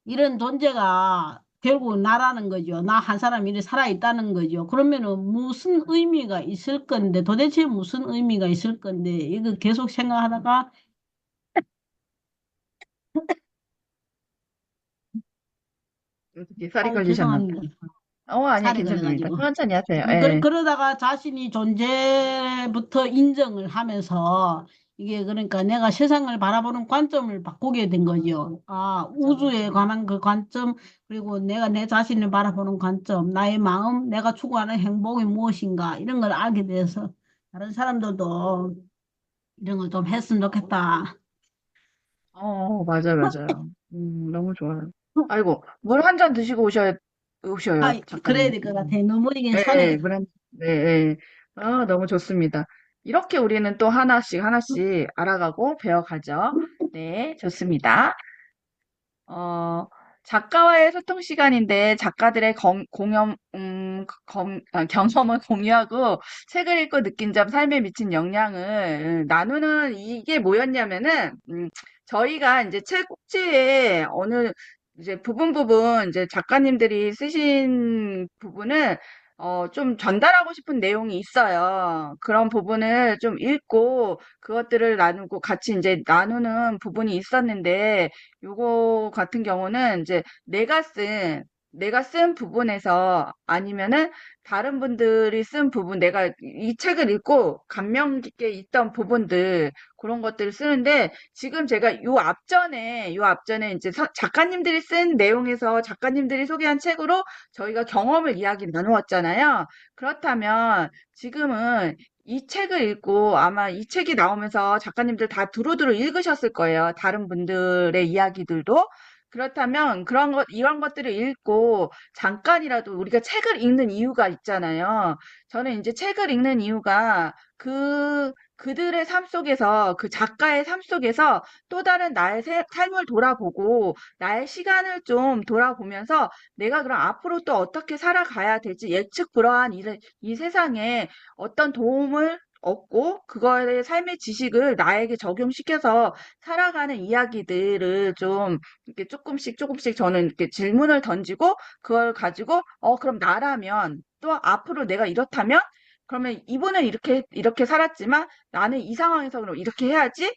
이런 존재가 결국 나라는 거죠. 나 한 사람이 이렇게 살아있다는 거죠. 그러면은 무슨 의미가 있을 건데, 도대체 무슨 의미가 있을 건데, 이거 계속 생각하다가, 어떻게 살이 아우, 걸리셨나 죄송합니다. 봐요. 아니야, 살이 괜찮습니다. 걸려가지고. 천천히 하세요. 그러, 예. 그러다가 자신이 존재부터 인정을 하면서 이게 그러니까 내가 세상을 바라보는 관점을 바꾸게 된 거죠. 맞아, 우주에 맞아. 관한 그 관점, 그리고 내가 내 자신을 바라보는 관점, 나의 마음, 내가 추구하는 행복이 무엇인가, 이런 걸 알게 돼서 다른 사람들도 이런 걸 좀 했으면 좋겠다. 맞아요, 맞아요. 너무 좋아요. 아이고, 물 한 잔 드시고 오셔요, 그래야 작가님. 될 것 같아. 너무 이게 예, 손에, 예, 네, 예. 너무 좋습니다. 이렇게 우리는 또 하나씩 하나씩 알아가고 배워가죠. 네, 좋습니다. 어, 작가와의 소통 시간인데 작가들의 경험을 공유하고 책을 읽고 느낀 점, 삶에 미친 영향을 나누는 이게 뭐였냐면은, 저희가 이제 책 꼭지에 어느 이제 부분 이제 작가님들이 쓰신 부분을 좀 전달하고 싶은 내용이 있어요. 그런 부분을 좀 읽고 그것들을 나누고 같이 이제 나누는 부분이 있었는데, 요거 같은 경우는 이제 내가 쓴 부분에서 아니면은 다른 분들이 쓴 부분, 내가 이 책을 읽고 감명 깊게 있던 부분들, 그런 것들을 쓰는데, 지금 제가 요 앞전에 이제 작가님들이 쓴 내용에서 작가님들이 소개한 책으로 저희가 경험을 이야기 나누었잖아요. 그렇다면 지금은 이 책을 읽고 아마 이 책이 나오면서 작가님들 다 두루두루 읽으셨을 거예요. 다른 분들의 이야기들도. 그렇다면 이런 것들을 읽고 잠깐이라도 우리가 책을 읽는 이유가 있잖아요. 저는 이제 책을 읽는 이유가 그들의 삶 속에서, 그 작가의 삶 속에서 또 다른 나의 삶을 돌아보고 나의 시간을 좀 돌아보면서 내가 그럼 앞으로 또 어떻게 살아가야 될지 예측 불허한 이 세상에 어떤 도움을 얻고 그거의 삶의 지식을 나에게 적용시켜서 살아가는 이야기들을 좀 이렇게 조금씩 조금씩 저는 이렇게 질문을 던지고 그걸 가지고 그럼 나라면 또 앞으로 내가 이렇다면 그러면 이분은 이렇게 살았지만 나는 이 상황에서 그럼 이렇게 해야지.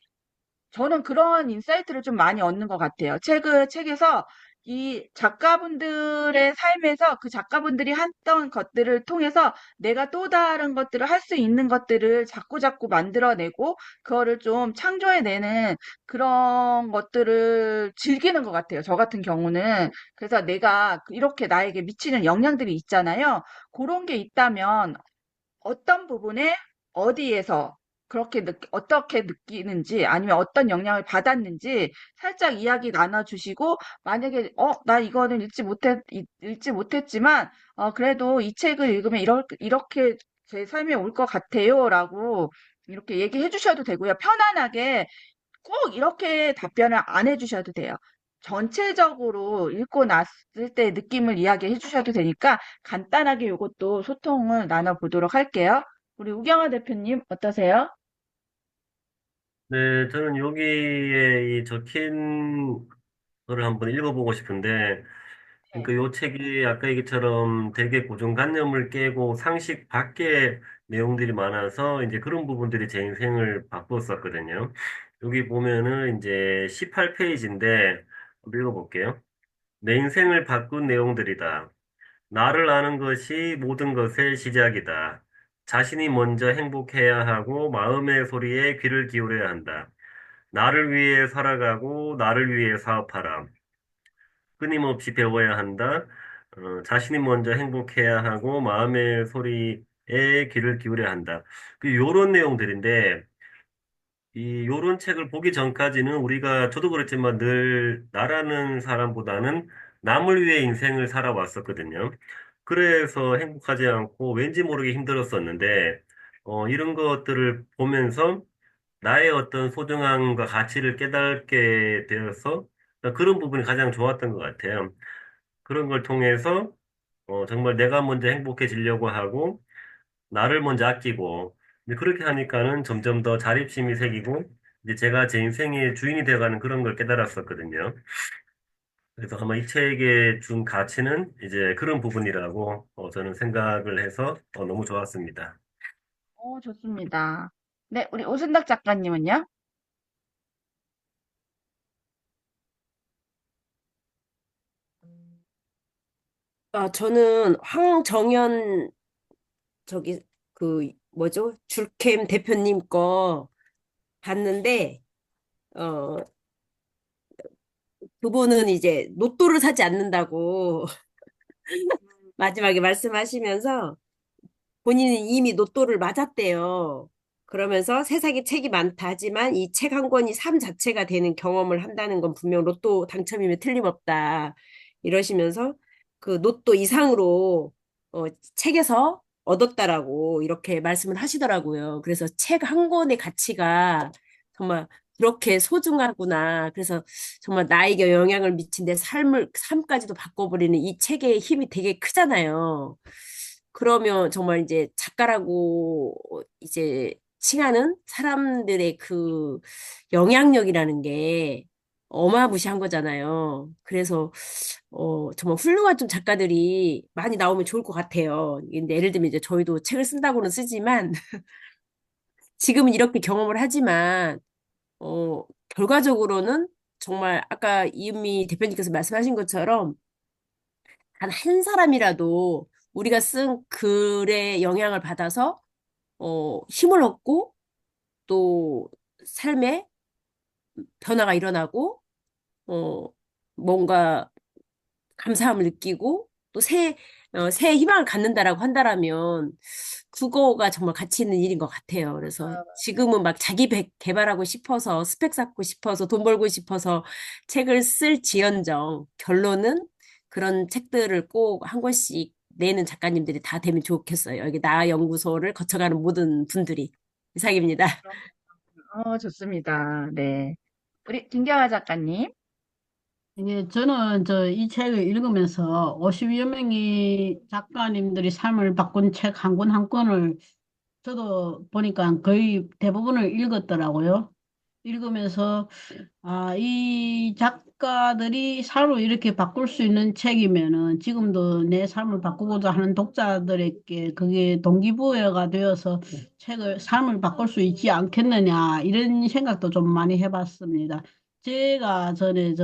저는 그런 인사이트를 좀 많이 얻는 것 같아요. 책에서 이 작가분들의 삶에서 그 작가분들이 했던 것들을 통해서 내가 또 다른 것들을 할 수 있는 것들을 자꾸자꾸 만들어내고, 그거를 좀 창조해내는 그런 것들을 즐기는 것 같아요. 저 같은 경우는. 그래서 내가 이렇게 나에게 미치는 영향들이 있잖아요. 그런 게 있다면 어떤 부분에 어디에서 어떻게 느끼는지 아니면 어떤 영향을 받았는지 살짝 이야기 나눠주시고, 만약에 나 이거는 읽지 못했지만 그래도 이 책을 읽으면 이렇게 제 삶에 올 것 같아요라고 이렇게 얘기해 주셔도 되고요. 편안하게 꼭 이렇게 답변을 안 해주셔도 돼요. 전체적으로 읽고 났을 때 느낌을 이야기해 주셔도 되니까 간단하게 이것도 소통을 나눠보도록 할게요. 우리 우경아 대표님 어떠세요? 네, 저는 여기에 이 적힌 거를 한번 읽어보고 싶은데, 네. 그러니까 요 책이 아까 얘기처럼 되게 고정관념을 깨고 상식 밖의 내용들이 많아서 이제 그런 부분들이 제 인생을 바꿨었거든요. 여기 보면은 이제 18페이지인데 한번 읽어볼게요. 내 인생을 바꾼 내용들이다. 나를 아는 것이 모든 것의 시작이다. 자신이 먼저 행복해야 하고 마음의 소리에 귀를 기울여야 한다. 나를 위해 살아가고 나를 위해 사업하라. 끊임없이 배워야 한다. 자신이 먼저 행복해야 하고 마음의 소리에 귀를 기울여야 한다. 요런 내용들인데 요런 책을 보기 전까지는 저도 그렇지만 늘 나라는 사람보다는 남을 위해 인생을 살아왔었거든요. 그래서 행복하지 않고 왠지 모르게 힘들었었는데, 이런 것들을 보면서 나의 어떤 소중함과 가치를 깨닫게 되어서 그런 부분이 가장 좋았던 것 같아요. 그런 걸 통해서 정말 내가 먼저 행복해지려고 하고 나를 먼저 아끼고 이제 그렇게 하니까는 점점 더 자립심이 생기고 이제 제가 제 인생의 주인이 되어가는 그런 걸 깨달았었거든요. 그래서 아마 이 책에 준 가치는 이제 그런 부분이라고 저는 생각을 해서 너무 좋았습니다. 좋습니다. 네, 우리 오순덕 작가님은요? 저는 황정연 저기 그 뭐죠? 줄캠 대표님 거 봤는데 어 그분은 이제 로또를 사지 않는다고 마지막에 말씀하시면서 본인은 이미 로또를 맞았대요. 그러면서 세상에 책이 많다 하지만 이 책 한 권이 삶 자체가 되는 경험을 한다는 건 분명 로또 당첨이면 틀림없다. 이러시면서 그 로또 이상으로 어, 책에서 얻었다라고 이렇게 말씀을 하시더라고요. 그래서 책 한 권의 가치가 정말 그렇게 소중하구나. 그래서 정말 나에게 영향을 미친 내 삶까지도 바꿔버리는 이 책의 힘이 되게 크잖아요. 그러면 정말 이제 작가라고 이제 칭하는 사람들의 그 영향력이라는 게 어마무시한 거잖아요. 그래서 정말 훌륭한 좀 작가들이 많이 나오면 좋을 것 같아요. 근데 예를 들면 이제 저희도 책을 쓴다고는 쓰지만 지금은 이렇게 경험을 하지만 결과적으로는 정말 아까 이은미 대표님께서 말씀하신 것처럼 단 한 사람이라도 우리가 쓴 글의 영향을 받아서 힘을 얻고 또 삶에 변화가 일어나고 어, 뭔가 감사함을 느끼고 또 새 희망을 갖는다라고 한다라면 그거가 정말 가치 있는 일인 것 같아요. 그래서 지금은 막 개발하고 싶어서 스펙 쌓고 싶어서 돈 벌고 싶어서 책을 쓸지언정 결론은 그런 책들을 꼭 한 권씩 내는 작가님들이 다 되면 좋겠어요. 여기 나 연구소를 거쳐가는 모든 분들이 이상입니다. 좋습니다. 네. 우리 김경아 작가님. 이게 저는 이 책을 읽으면서 50여 명의 작가님들이 삶을 바꾼 책 한 권 한 권을 저도 보니까 거의 대부분을 읽었더라고요. 읽으면서 이 작가들이 삶을 이렇게 바꿀 수 있는 책이면은 지금도 내 삶을 바꾸고자 하는 독자들에게 그게 동기부여가 되어서 삶을 바꿀 수 있지 않겠느냐, 이런 생각도 좀 많이 해봤습니다. 제가 전에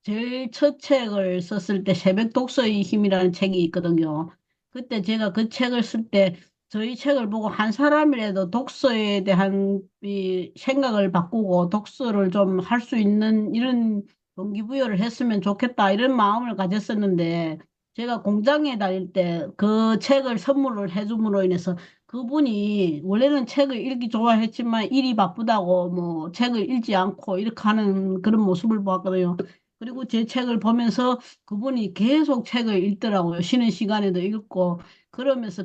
제일 첫 책을 썼을 때 새벽 독서의 힘이라는 책이 있거든요. 그때 제가 그 책을 쓸 때 저희 책을 보고 한 사람이라도 독서에 대한 이 생각을 바꾸고 독서를 좀 할 수 있는 이런 동기부여를 했으면 좋겠다, 이런 마음을 가졌었는데, 제가 공장에 다닐 때 그 책을 선물을 해줌으로 인해서 그분이 원래는 책을 읽기 좋아했지만 일이 바쁘다고 뭐 책을 읽지 않고 이렇게 하는 그런 모습을 보았거든요. 그리고 제 책을 보면서 그분이 계속 책을 읽더라고요. 쉬는 시간에도 읽고. 그러면서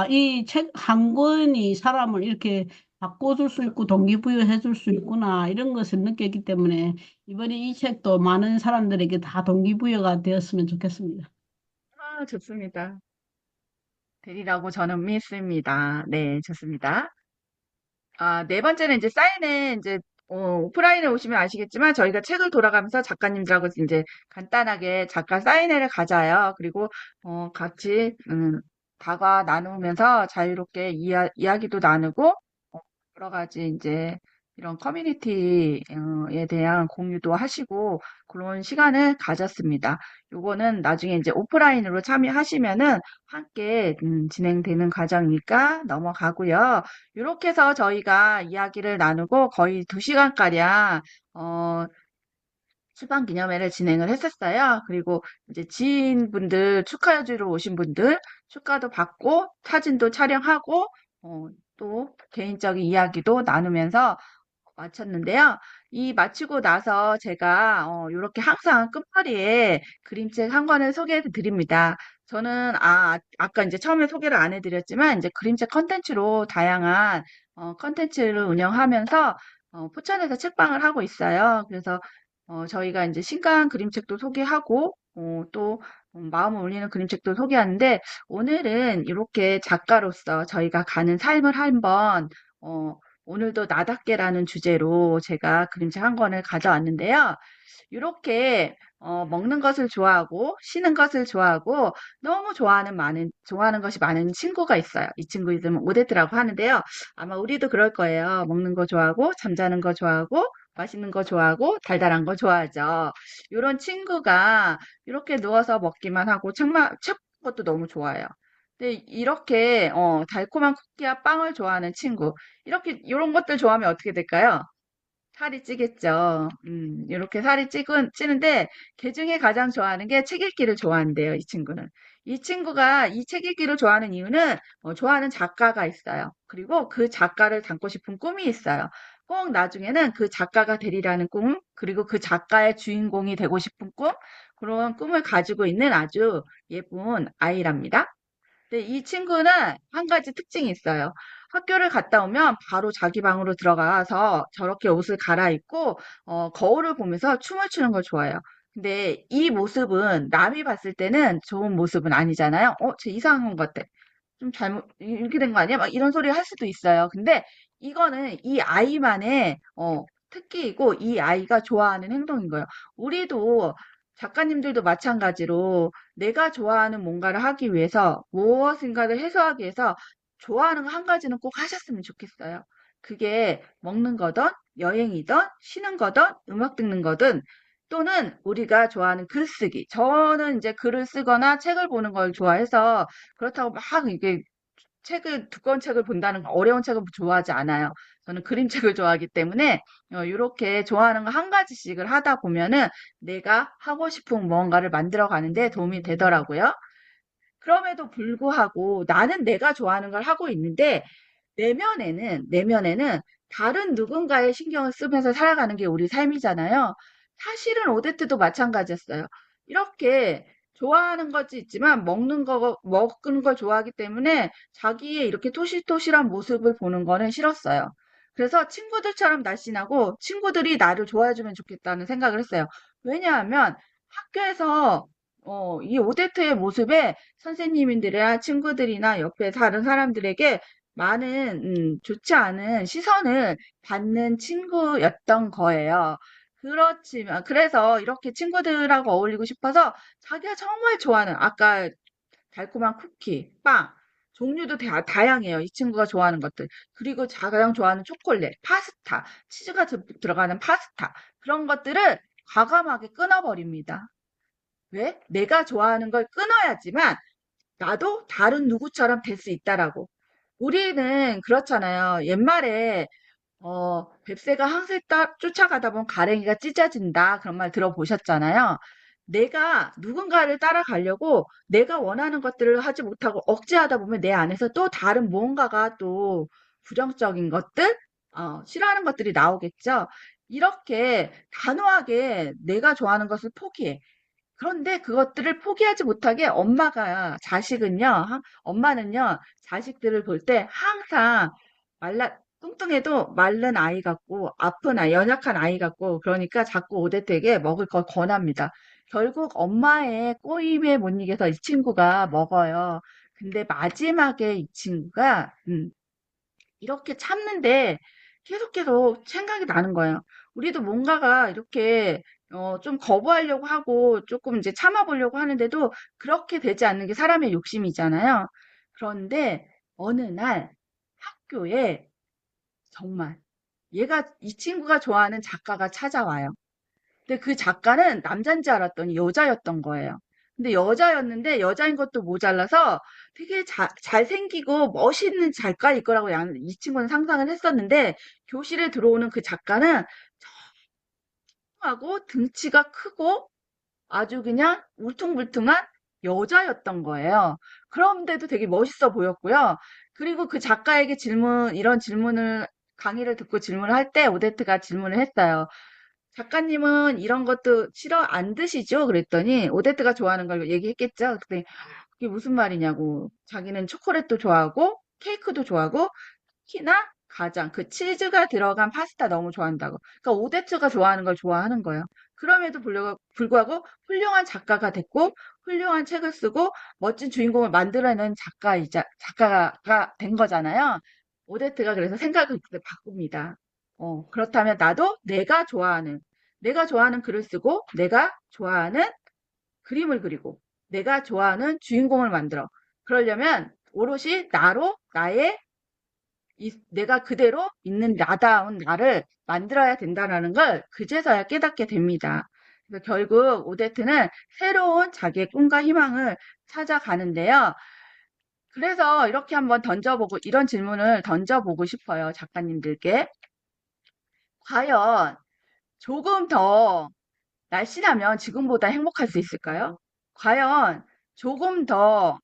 이 책 한 권이 사람을 이렇게 바꿔줄 수 있고 동기부여해 줄 수 있구나, 이런 것을 느꼈기 때문에 이번에 이 책도 많은 사람들에게 다 동기부여가 되었으면 좋겠습니다. 좋습니다. 되리라고 저는 믿습니다. 네, 좋습니다. 네 번째는 이제 사인회, 이제, 오프라인에 오시면 아시겠지만, 저희가 책을 돌아가면서 작가님들하고 이제 간단하게 작가 사인회를 가져요. 그리고, 같이, 다과 나누면서 자유롭게 이야기도 나누고, 여러 가지 이제 이런 커뮤니티에 대한 공유도 하시고, 그런 시간을 가졌습니다. 요거는 나중에 이제 오프라인으로 참여하시면은 함께, 진행되는 과정이니까 넘어가고요. 이렇게 해서 저희가 이야기를 나누고 거의 2시간가량, 출판 기념회를 진행을 했었어요. 그리고 이제 지인분들, 축하해주러 오신 분들, 축하도 받고, 사진도 촬영하고, 또 개인적인 이야기도 나누면서 마쳤는데요. 이 마치고 나서 제가 이렇게 항상 끝머리에 그림책 한 권을 소개해 드립니다. 저는 아까 이제 처음에 소개를 안 해드렸지만 이제 그림책 컨텐츠로 다양한 컨텐츠를 운영하면서 포천에서 책방을 하고 있어요. 그래서 저희가 이제 신간 그림책도 소개하고 또 마음을 울리는 그림책도 소개하는데, 오늘은 이렇게 작가로서 저희가 가는 삶을 한번 어, 오늘도 나답게라는 주제로 제가 그림책 한 권을 가져왔는데요. 이렇게 먹는 것을 좋아하고 쉬는 것을 좋아하고 너무 좋아하는 것이 많은 친구가 있어요. 이 친구 이름은 오데트라고 하는데요. 아마 우리도 그럴 거예요. 먹는 거 좋아하고 잠자는 거 좋아하고 맛있는 거 좋아하고 달달한 거 좋아하죠. 이런 친구가 이렇게 누워서 먹기만 하고 책 보는 것도 너무 좋아해요. 근데 이렇게 달콤한 쿠키와 빵을 좋아하는 친구, 이렇게 이런 것들 좋아하면 어떻게 될까요? 살이 찌겠죠. 이렇게 찌는데, 걔 중에 가장 좋아하는 게 책 읽기를 좋아한대요, 이 친구는. 이 친구가 이 책 읽기를 좋아하는 이유는, 좋아하는 작가가 있어요. 그리고 그 작가를 닮고 싶은 꿈이 있어요. 꼭 나중에는 그 작가가 되리라는 꿈, 그리고 그 작가의 주인공이 되고 싶은 꿈, 그런 꿈을 가지고 있는 아주 예쁜 아이랍니다. 근데 이 친구는 한 가지 특징이 있어요. 학교를 갔다 오면 바로 자기 방으로 들어가서 저렇게 옷을 갈아입고 거울을 보면서 춤을 추는 걸 좋아해요. 근데 이 모습은 남이 봤을 때는 좋은 모습은 아니잖아요. 쟤 이상한 것 같아. 좀 이렇게 된 거 아니야? 막 이런 소리 할 수도 있어요. 근데 이거는 이 아이만의 특기이고 이 아이가 좋아하는 행동인 거예요. 우리도 작가님들도 마찬가지로 내가 좋아하는 뭔가를 하기 위해서 무엇인가를 해소하기 위해서 좋아하는 거 한 가지는 꼭 하셨으면 좋겠어요. 그게 먹는 거든 여행이든 쉬는 거든 음악 듣는 거든 또는 우리가 좋아하는 글쓰기. 저는 이제 글을 쓰거나 책을 보는 걸 좋아해서 그렇다고 막 이게 두꺼운 책을 본다는 거, 어려운 책을 좋아하지 않아요. 저는 그림책을 좋아하기 때문에, 이렇게 좋아하는 거 한 가지씩을 하다 보면은 내가 하고 싶은 무언가를 만들어 가는데 도움이 되더라고요. 그럼에도 불구하고 나는 내가 좋아하는 걸 하고 있는데, 내면에는 다른 누군가의 신경을 쓰면서 살아가는 게 우리 삶이잖아요. 사실은 오데트도 마찬가지였어요. 이렇게 좋아하는 것이 있지만 먹는 걸 좋아하기 때문에 자기의 이렇게 토실토실한 모습을 보는 거는 싫었어요. 그래서 친구들처럼 날씬하고 친구들이 나를 좋아해주면 좋겠다는 생각을 했어요. 왜냐하면 학교에서 이 오데트의 모습에 선생님들이나 친구들이나 옆에 다른 사람들에게 많은 좋지 않은 시선을 받는 친구였던 거예요. 그렇지만 그래서 이렇게 친구들하고 어울리고 싶어서 자기가 정말 좋아하는 아까 달콤한 쿠키, 빵 종류도 다양해요. 이 친구가 좋아하는 것들. 그리고 가장 좋아하는 초콜릿, 파스타, 치즈가 들어가는 파스타 그런 것들을 과감하게 끊어버립니다. 왜? 내가 좋아하는 걸 끊어야지만 나도 다른 누구처럼 될 수 있다라고. 우리는 그렇잖아요. 옛말에 뱁새가 항상 쫓아가다 보면 가랭이가 찢어진다. 그런 말 들어보셨잖아요. 내가 누군가를 따라가려고 내가 원하는 것들을 하지 못하고 억제하다 보면 내 안에서 또 다른 무언가가 또 부정적인 것들, 싫어하는 것들이 나오겠죠. 이렇게 단호하게 내가 좋아하는 것을 포기해. 그런데 그것들을 포기하지 못하게 엄마는요, 자식들을 볼 때 항상 뚱뚱해도 마른 아이 같고, 아픈 아이, 연약한 아이 같고, 그러니까 자꾸 오데트에게 먹을 걸 권합니다. 결국 엄마의 꼬임에 못 이겨서 이 친구가 먹어요. 근데 마지막에 이 친구가, 이렇게 참는데 계속 생각이 나는 거예요. 우리도 뭔가가 이렇게 좀 거부하려고 하고 조금 이제 참아보려고 하는데도 그렇게 되지 않는 게 사람의 욕심이잖아요. 그런데 어느 날 학교에 정말 이 친구가 좋아하는 작가가 찾아와요. 근데 그 작가는 남자인 줄 알았더니 여자였던 거예요. 근데 여자였는데 여자인 것도 모자라서 되게 잘생기고 멋있는 작가일 거라고 이 친구는 상상을 했었는데 교실에 들어오는 그 작가는 하고 등치가 크고 아주 그냥 울퉁불퉁한 여자였던 거예요. 그런데도 되게 멋있어 보였고요. 그리고 그 작가에게 이런 질문을, 강의를 듣고 질문을 할 때 오데트가 질문을 했어요. 작가님은 이런 것도 싫어 안 드시죠? 그랬더니 오데트가 좋아하는 걸 얘기했겠죠. 근데 그게 무슨 말이냐고. 자기는 초콜릿도 좋아하고 케이크도 좋아하고 특히나 가장 그 치즈가 들어간 파스타 너무 좋아한다고. 그러니까 오데트가 좋아하는 걸 좋아하는 거예요. 그럼에도 불구하고 훌륭한 작가가 됐고 훌륭한 책을 쓰고 멋진 주인공을 만들어내는 작가가 된 거잖아요. 오데트가 그래서 생각을 그때 바꿉니다. 그렇다면 나도 내가 좋아하는 글을 쓰고 내가 좋아하는 그림을 그리고 내가 좋아하는 주인공을 만들어. 그러려면 오롯이 내가 그대로 있는 나다운 나를 만들어야 된다는 걸 그제서야 깨닫게 됩니다. 그래서 결국 오데트는 새로운 자기의 꿈과 희망을 찾아가는데요. 그래서 이런 질문을 던져보고 싶어요, 작가님들께. 과연 조금 더 날씬하면 지금보다 행복할 수 있을까요? 과연 조금 더,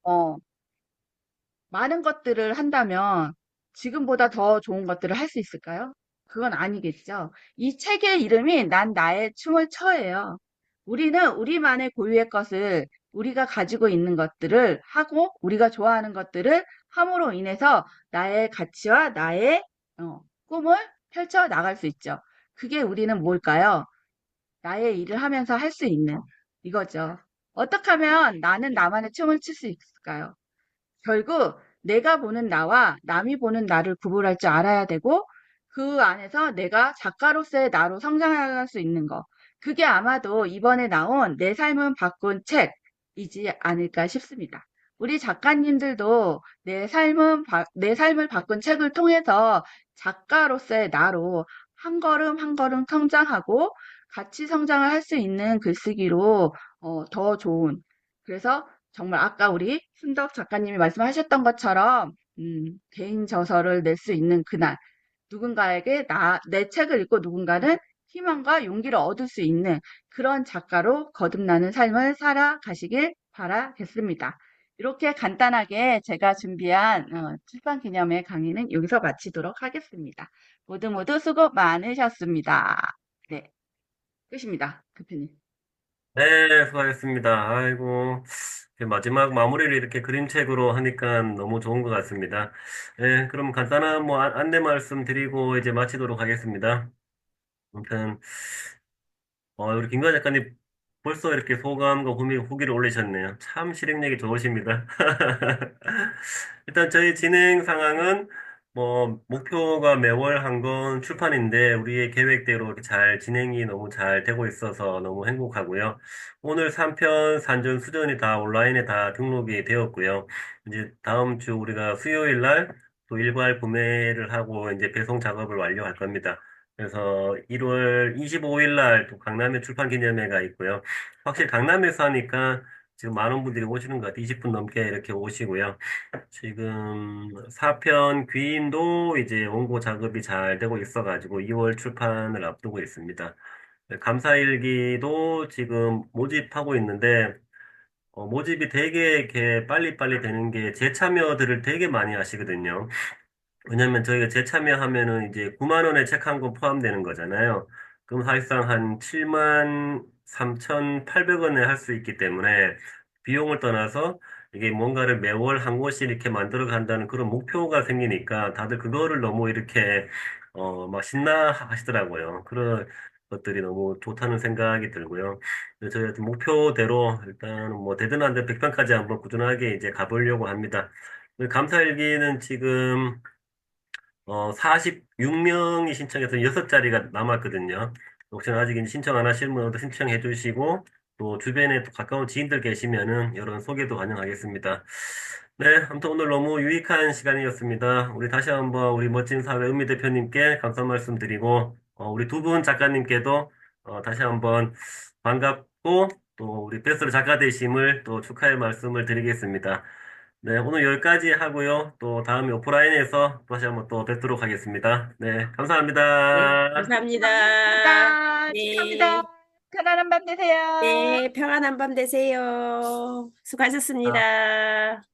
많은 것들을 한다면 지금보다 더 좋은 것들을 할 수 있을까요? 그건 아니겠죠. 이 책의 이름이 난 나의 춤을 춰예요. 우리는 우리만의 고유의 것을 우리가 가지고 있는 것들을 하고 우리가 좋아하는 것들을 함으로 인해서 나의 가치와 나의 꿈을 펼쳐 나갈 수 있죠. 그게 우리는 뭘까요? 나의 일을 하면서 할 수 있는 이거죠. 어떻게 하면 나는 나만의 춤을 출 수 있을까요? 결국 내가 보는 나와 남이 보는 나를 구분할 줄 알아야 되고 그 안에서 내가 작가로서의 나로 성장할 수 있는 거. 그게 아마도 이번에 나온 내 삶은 바꾼 책이지 않을까 싶습니다. 우리 작가님들도 내 삶을 바꾼 책을 통해서 작가로서의 나로 한 걸음 한 걸음 성장하고 같이 성장을 할 수 있는 글쓰기로 더 좋은 그래서 정말 아까 우리 순덕 작가님이 말씀하셨던 것처럼 개인 저서를 낼 수 있는 그날 누군가에게 내 책을 읽고 누군가는 희망과 용기를 얻을 수 있는 그런 작가로 거듭나는 삶을 살아가시길 바라겠습니다. 이렇게 간단하게 제가 준비한 출판 기념회 강의는 여기서 마치도록 하겠습니다. 모두 모두 수고 많으셨습니다. 네, 끝입니다. 대표님. 네, 수고하셨습니다. 아이고, 이제 마지막 마무리를 이렇게 그림책으로 하니까 너무 좋은 것 같습니다. 네, 그럼 간단한 뭐 안내 말씀 드리고 이제 마치도록 하겠습니다. 아무튼, 우리 김관 작가님 벌써 이렇게 소감과 후기를 올리셨네요. 참 실행력이 좋으십니다. 일단 저희 진행 상황은 목표가 매월 한 권 출판인데, 우리의 계획대로 이렇게 잘 진행이 너무 잘 되고 있어서 너무 행복하고요. 오늘 3편, 산전, 수전이 다 온라인에 다 등록이 되었고요. 이제 다음 주 우리가 수요일 날 또 일괄 구매를 하고 이제 배송 작업을 완료할 겁니다. 그래서 1월 25일 날 또 강남에 출판 기념회가 있고요. 확실히 강남에서 하니까 지금 많은 분들이 오시는 것 같아요. 20분 넘게 이렇게 오시고요. 지금 4편 귀인도 이제 원고 작업이 잘 되고 있어가지고 2월 출판을 앞두고 있습니다. 감사일기도 지금 모집하고 있는데, 모집이 되게 이렇게 빨리빨리 되는 게 재참여들을 되게 많이 하시거든요. 왜냐면 저희가 재참여하면은 이제 9만 원에 책 한 권 포함되는 거잖아요. 그럼 사실상 한 7만 3,800원에 할 수 있기 때문에 비용을 떠나서 이게 뭔가를 매월 한 권씩 이렇게 만들어 간다는 그런 목표가 생기니까 다들 그거를 너무 이렇게 막 신나 하시더라고요. 그런 것들이 너무 좋다는 생각이 들고요. 그래서 저희 목표대로 일단 뭐 되든 안 되든 100편까지 한번 꾸준하게 이제 가보려고 합니다. 감사일기는 지금 46명이 신청해서 6자리가 남았거든요. 혹시나 아직 이제 신청 안 하시는 분들도 신청해 주시고, 또 주변에 또 가까운 지인들 계시면은 이런 소개도 환영하겠습니다. 네, 아무튼 오늘 너무 유익한 시간이었습니다. 우리 다시 한번 우리 멋진 사회 은미 대표님께 감사 말씀드리고, 우리 두 분 작가님께도 다시 한번 반갑고, 또 우리 베스트 작가 되심을 또 축하의 말씀을 드리겠습니다. 네, 오늘 여기까지 하고요. 또 다음에 오프라인에서 다시 한번 또 뵙도록 하겠습니다. 네, 네, 감사합니다. 감사합니다. 감사합니다. 축하합니다. 네, 편안한 밤 되세요. 네, 평안한 밤 되세요. 수고하셨습니다.